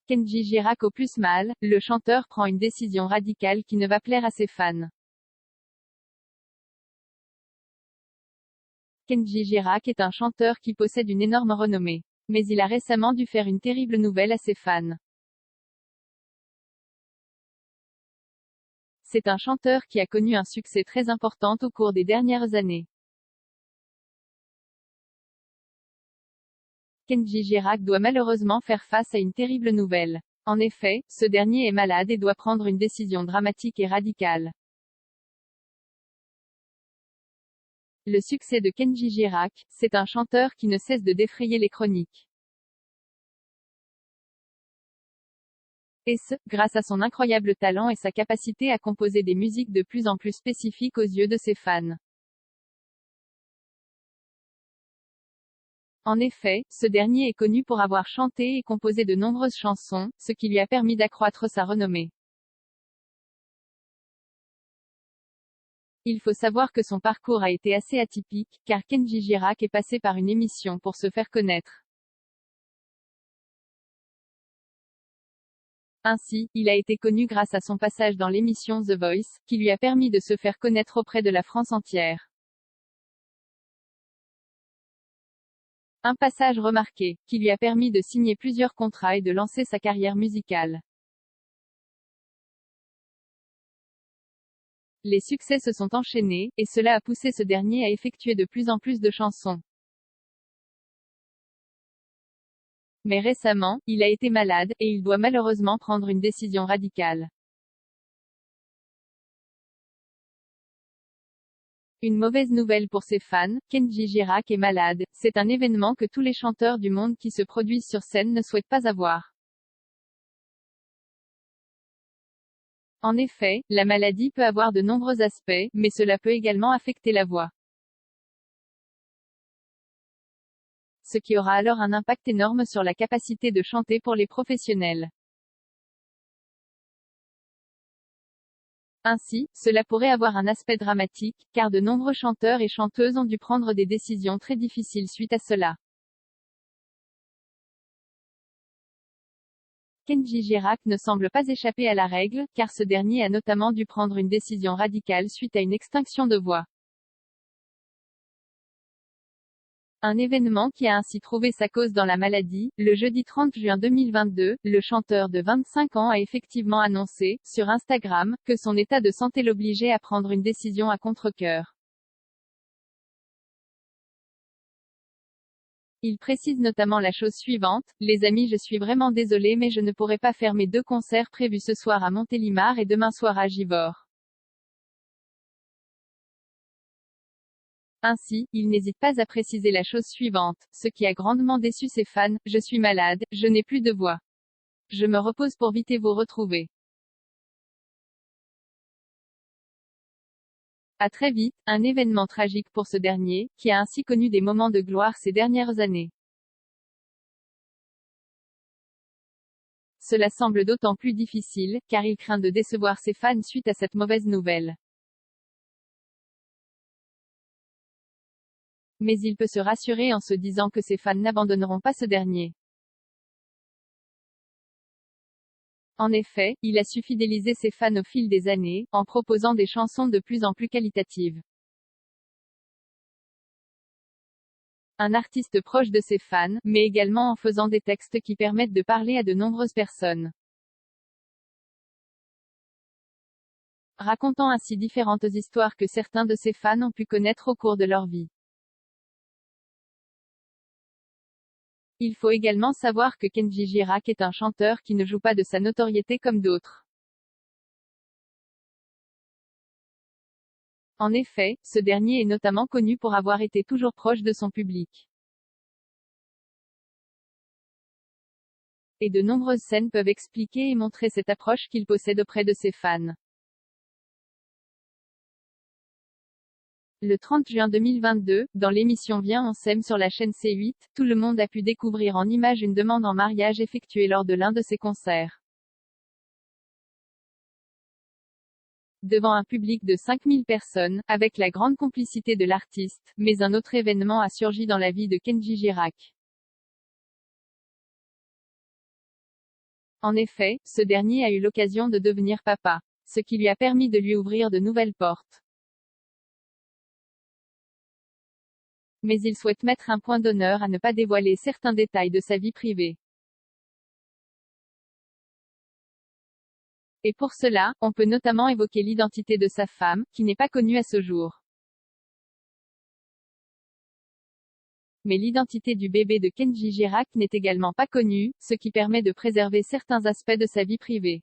Kenji Girac au plus mal, le chanteur prend une décision radicale qui ne va plaire à ses fans. Kenji Girac est un chanteur qui possède une énorme renommée. Mais il a récemment dû faire une terrible nouvelle à ses fans. C'est un chanteur qui a connu un succès très important au cours des dernières années. Kenji Girac doit malheureusement faire face à une terrible nouvelle. En effet, ce dernier est malade et doit prendre une décision dramatique et radicale. Le succès de Kenji Girac, c'est un chanteur qui ne cesse de défrayer les chroniques. Et ce, grâce à son incroyable talent et sa capacité à composer des musiques de plus en plus spécifiques aux yeux de ses fans. En effet, ce dernier est connu pour avoir chanté et composé de nombreuses chansons, ce qui lui a permis d'accroître sa renommée. Il faut savoir que son parcours a été assez atypique, car Kenji Girac est passé par une émission pour se faire connaître. Ainsi, il a été connu grâce à son passage dans l'émission The Voice, qui lui a permis de se faire connaître auprès de la France entière. Un passage remarqué, qui lui a permis de signer plusieurs contrats et de lancer sa carrière musicale. Les succès se sont enchaînés, et cela a poussé ce dernier à effectuer de plus en plus de chansons. Mais récemment, il a été malade, et il doit malheureusement prendre une décision radicale. Une mauvaise nouvelle pour ses fans, Kenji Girac est malade, c'est un événement que tous les chanteurs du monde qui se produisent sur scène ne souhaitent pas avoir. En effet, la maladie peut avoir de nombreux aspects, mais cela peut également affecter la voix. Ce qui aura alors un impact énorme sur la capacité de chanter pour les professionnels. Ainsi, cela pourrait avoir un aspect dramatique, car de nombreux chanteurs et chanteuses ont dû prendre des décisions très difficiles suite à cela. Kenji Girac ne semble pas échapper à la règle, car ce dernier a notamment dû prendre une décision radicale suite à une extinction de voix. Un événement qui a ainsi trouvé sa cause dans la maladie. Le jeudi 30 juin 2022, le chanteur de 25 ans a effectivement annoncé, sur Instagram, que son état de santé l'obligeait à prendre une décision à contre-cœur. Il précise notamment la chose suivante: « Les amis, je suis vraiment désolé mais je ne pourrai pas faire mes 2 concerts prévus ce soir à Montélimar et demain soir à Givors. » Ainsi, il n'hésite pas à préciser la chose suivante, ce qui a grandement déçu ses fans: « Je suis malade, je n'ai plus de voix. Je me repose pour vite vous retrouver. » À très vite, un événement tragique pour ce dernier, qui a ainsi connu des moments de gloire ces dernières années. Cela semble d'autant plus difficile, car il craint de décevoir ses fans suite à cette mauvaise nouvelle. Mais il peut se rassurer en se disant que ses fans n'abandonneront pas ce dernier. En effet, il a su fidéliser ses fans au fil des années, en proposant des chansons de plus en plus qualitatives. Un artiste proche de ses fans, mais également en faisant des textes qui permettent de parler à de nombreuses personnes. Racontant ainsi différentes histoires que certains de ses fans ont pu connaître au cours de leur vie. Il faut également savoir que Kenji Girac est un chanteur qui ne joue pas de sa notoriété comme d'autres. En effet, ce dernier est notamment connu pour avoir été toujours proche de son public. Et de nombreuses scènes peuvent expliquer et montrer cette approche qu'il possède auprès de ses fans. Le 30 juin 2022, dans l'émission Viens on s'aime sur la chaîne C8, tout le monde a pu découvrir en images une demande en mariage effectuée lors de l'un de ses concerts. Devant un public de 5000 personnes, avec la grande complicité de l'artiste, mais un autre événement a surgi dans la vie de Kenji Girac. En effet, ce dernier a eu l'occasion de devenir papa, ce qui lui a permis de lui ouvrir de nouvelles portes. Mais il souhaite mettre un point d'honneur à ne pas dévoiler certains détails de sa vie privée. Et pour cela, on peut notamment évoquer l'identité de sa femme, qui n'est pas connue à ce jour. Mais l'identité du bébé de Kenji Girac n'est également pas connue, ce qui permet de préserver certains aspects de sa vie privée.